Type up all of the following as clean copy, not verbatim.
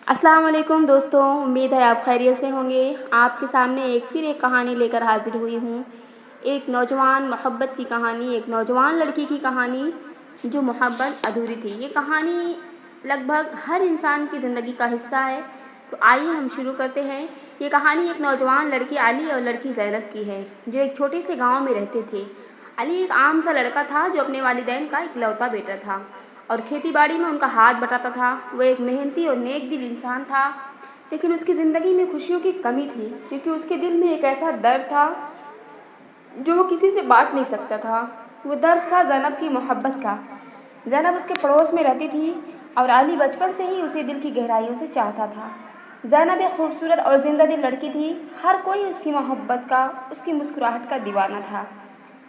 अस्सलाम वालेकुम दोस्तों, उम्मीद है आप खैरियत से होंगे। आपके सामने एक कहानी लेकर हाजिर हुई हूँ। एक नौजवान मोहब्बत की कहानी, एक नौजवान लड़की की कहानी जो मोहब्बत अधूरी थी। ये कहानी लगभग हर इंसान की ज़िंदगी का हिस्सा है। तो आइए हम शुरू करते हैं। ये कहानी एक नौजवान लड़की अली और लड़की ज़ैनब की है, जो एक छोटे से गाँव में रहते थे। अली एक आम सा लड़का था जो अपने वालिदैन का इकलौता बेटा था और खेती बाड़ी में उनका हाथ बटाता था। वो एक मेहनती और नेक दिल इंसान था, लेकिन उसकी ज़िंदगी में खुशियों की कमी थी, क्योंकि उसके दिल में एक ऐसा दर्द था जो वो किसी से बांट नहीं सकता था। वो दर्द था ज़ैनब की मोहब्बत का। ज़ैनब उसके पड़ोस में रहती थी और अली बचपन से ही उसे दिल की गहराइयों से चाहता था। ज़ैनब एक खूबसूरत और जिंदा दिल लड़की थी। हर कोई उसकी मोहब्बत का, उसकी मुस्कुराहट का दीवाना था।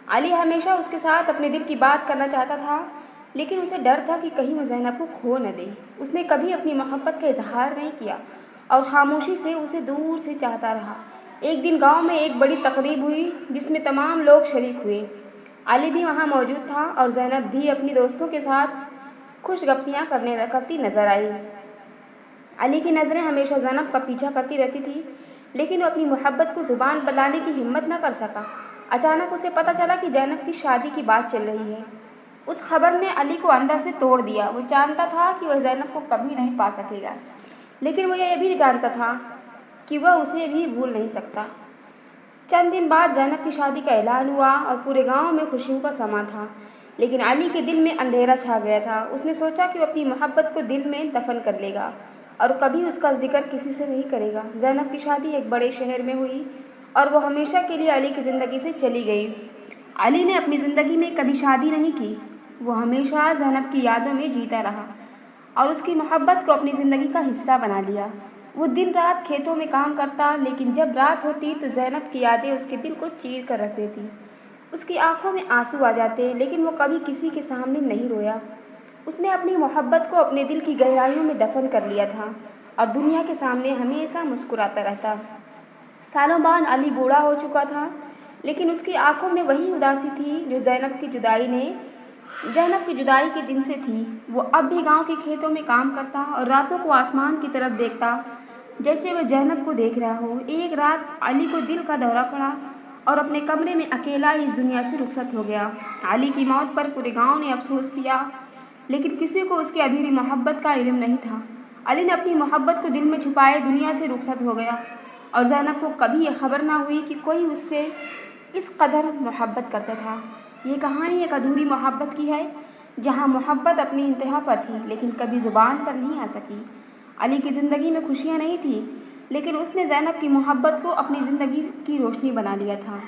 अली हमेशा उसके साथ अपने दिल की बात करना चाहता था, लेकिन उसे डर था कि कहीं वो ज़ैनब को खो न दे। उसने कभी अपनी मोहब्बत का इजहार नहीं किया और खामोशी से उसे दूर से चाहता रहा। एक दिन गांव में एक बड़ी तकरीब हुई जिसमें तमाम लोग शरीक हुए। अली भी वहां मौजूद था और ज़ैनब भी अपनी दोस्तों के साथ खुशगप्पियां करती नजर आई। अली की नज़रें हमेशा ज़ैनब का पीछा करती रहती थी, लेकिन वो अपनी मोहब्बत को ज़ुबान पर लाने की हिम्मत न कर सका। अचानक उसे पता चला कि ज़ैनब की शादी की बात चल रही है। उस खबर ने अली को अंदर से तोड़ दिया। वो जानता था कि वह ज़ैनब को कभी नहीं पा सकेगा, लेकिन वो यह भी जानता था कि वह उसे भी भूल नहीं सकता। चंद दिन बाद ज़ैनब की शादी का ऐलान हुआ और पूरे गांव में खुशियों का समा था, लेकिन अली के दिल में अंधेरा छा गया था। उसने सोचा कि वो अपनी मोहब्बत को दिल में दफन कर लेगा और कभी उसका जिक्र किसी से नहीं करेगा। ज़ैनब की शादी एक बड़े शहर में हुई और वो हमेशा के लिए अली की ज़िंदगी से चली गई। अली ने अपनी ज़िंदगी में कभी शादी नहीं की। वो हमेशा ज़ैनब की यादों में जीता रहा और उसकी मोहब्बत को अपनी ज़िंदगी का हिस्सा बना लिया। वो दिन रात खेतों में काम करता, लेकिन जब रात होती तो ज़ैनब की यादें उसके दिल को चीर कर रख देती। उसकी आंखों में आंसू आ जाते, लेकिन वो कभी किसी के सामने नहीं रोया। उसने अपनी मोहब्बत को अपने दिल की गहराइयों में दफन कर लिया था और दुनिया के सामने हमेशा मुस्कुराता रहता। सालों बाद अली बूढ़ा हो चुका था, लेकिन उसकी आंखों में वही उदासी थी जो ज़ैनब की जुदाई के दिन से थी। वो अब भी गांव के खेतों में काम करता और रातों को आसमान की तरफ देखता, जैसे वह ज़ैनब को देख रहा हो। एक रात अली को दिल का दौरा पड़ा और अपने कमरे में अकेला इस दुनिया से रुखसत हो गया। अली की मौत पर पूरे गांव ने अफसोस किया, लेकिन किसी को उसकी अधूरी मोहब्बत का इल्म नहीं था। अली ने अपनी मोहब्बत को दिल में छुपाए दुनिया से रुखसत हो गया और ज़ैनब को कभी यह खबर ना हुई कि कोई उससे इस कदर मोहब्बत करता था। ये कहानी एक अधूरी मोहब्बत की है, जहाँ मोहब्बत अपनी इंतहा पर थी, लेकिन कभी ज़ुबान पर नहीं आ सकी। अली की ज़िंदगी में खुशियाँ नहीं थी, लेकिन उसने ज़ैनब की मोहब्बत को अपनी ज़िंदगी की रोशनी बना लिया था।